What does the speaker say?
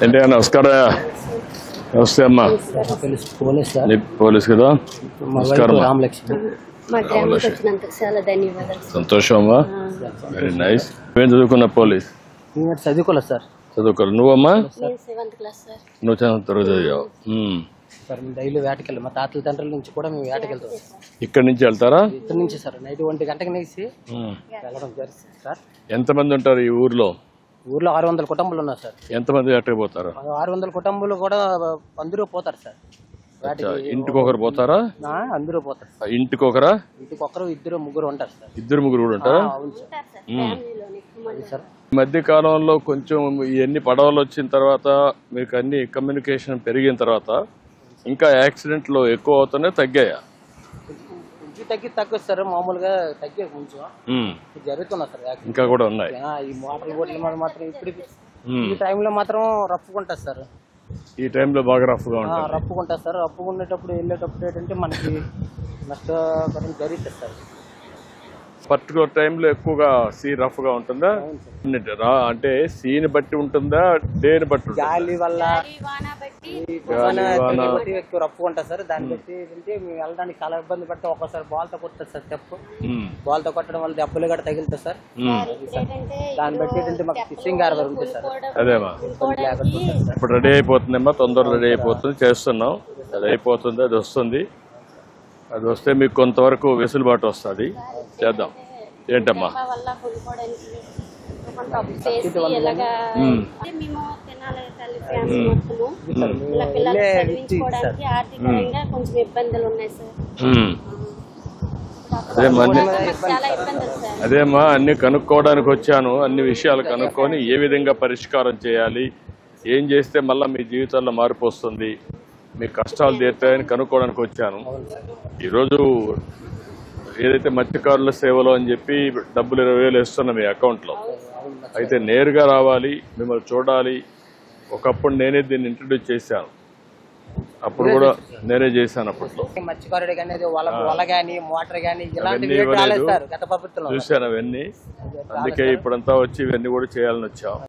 ఏంటి నమస్కారం. నమస్తే అమ్మా. పోలీస్ కదా. నమస్కారం. సంతోషం అమ్మా. Very nice. ఏం చదువుకున్నా? పోలీస్ చదువుకోలేదు సార్. చదువుకోలేదు. నువ్వమ్మా? నువ్వు చదువు. డైలీ వేటకెళ్ళి మా తాతల తండ్రుల నుంచి కూడా మేము వేటకెళ్తాం. ఇక్కడ నుంచి వెళ్తారా? ఇక్కడ నుంచి సార్ నైట్ 1 గంటకి నేసి వెళ్ళడం జరుగుతుంది సార్. ఎంతమంది ఉంటారు ఈ ఊర్లో? ఊర్లో 600 కుటుంబాలు ఉన్నారు సార్. ఎంతమంది వేటకి పోతారు? 600 కుటుంబాలు కూడా అందరూ పోతారు సార్. ఇంటికి ఒకరు పోతారా? అందరూ పోతారు. ఇంటికి ఒకరా? ఇంటికి ఒకరు 2 3 ఉంటారు సార్. 2 3 కూడా ఉంటారా? ఈ మధ్య కాలంలో కొంచెం ఇవన్నీ పడవలు వచ్చిన తర్వాత మీకు అన్ని కమ్యూనికేషన్ పెరిగిన తర్వాత ఇంకా యాక్సిడెంట్లు ఎక్కువ అవుతున్నాయి, తగ్గాయా? తక్కువ సార్. మామూలుగా తగ్గే కొంచెం జరుగుతున్నా సార్. ఇంకా కూడా ఉన్నాయి. ఈ మోటార్ బోట్ల మీద మాత్రం ఇప్పుడు ఈ టైంలో మాత్రం రఫ్కుంటారు సార్. ఈ టైంలో బాగా రఫ్గా ఉంటుంది. రఫ్కుంటారు సార్. రఫ్గా ఉండేటప్పుడు వెళ్ళేటప్పుడు ఏంటంటే మనకి నష్టకరం జరుగుతుంది సార్. పర్టికులర్ టైంలో ఎక్కువగా సీ రఫ్ గా ఉంటుందా? అంటే సీని బట్టి ఉంటుందా, డేని బట్టి? గాలి వల్ల ఎక్కువ రఫ్ ఉంటుంది సార్. దాన్ని బట్టి ఏంటంటే మేము వెళ్ళడానికి చాలా ఇబ్బంది పడితే ఒక్కోసారి బాల్తో కొడుతుంది సార్. స్టెప్ బాల్తో కొట్టడం వల్ల దెబ్బలు కూడా తగులుతుంది సార్. దాన్ని బట్టి ఏంటంటే మాకు ఫిషింగ్ హార్బర్ ఉంటుంది సార్. అదేమా ఇప్పుడు రెడీ అయిపోతుందేమో, తొందరగా రెడీ అయిపోతుంది. చేస్తున్నాం, అది అయిపోతుంది, అది వస్తుంది. అది వస్తే మీకు కొంతవరకు వెసులుబాటు వస్తుంది. చేద్దాం. ఏంటమ్మా? అదేమ్మా అన్ని కనుక్కోవడానికి వచ్చాను. అన్ని విషయాలు కనుక్కొని ఏ విధంగా పరిష్కారం చేయాలి, ఏం చేస్తే మళ్ళీ మీ జీవితాల్లో మార్పు వస్తుంది, మీ కష్టాలు తీరుతాయని కనుక్కోవడానికి వచ్చాను. ఈరోజు ఏదైతే మత్స్యకారుల సేవలో అని చెప్పి డబ్బులు 20,000 ఇస్తున్నాం మీ అకౌంట్లో. అయితే నేరుగా రావాలి, మిమ్మల్ని చూడాలి. ఒకప్పుడు నేనే దీన్ని ఇంట్రడ్యూస్ చేశాను, అప్పుడు కూడా నేనే చేశాను. అప్పట్లో మత్స్యకారుడు చూశాను అవన్నీ. అందుకే ఇప్పుడంతా వచ్చి ఇవన్నీ కూడా చేయాలని వచ్చాం.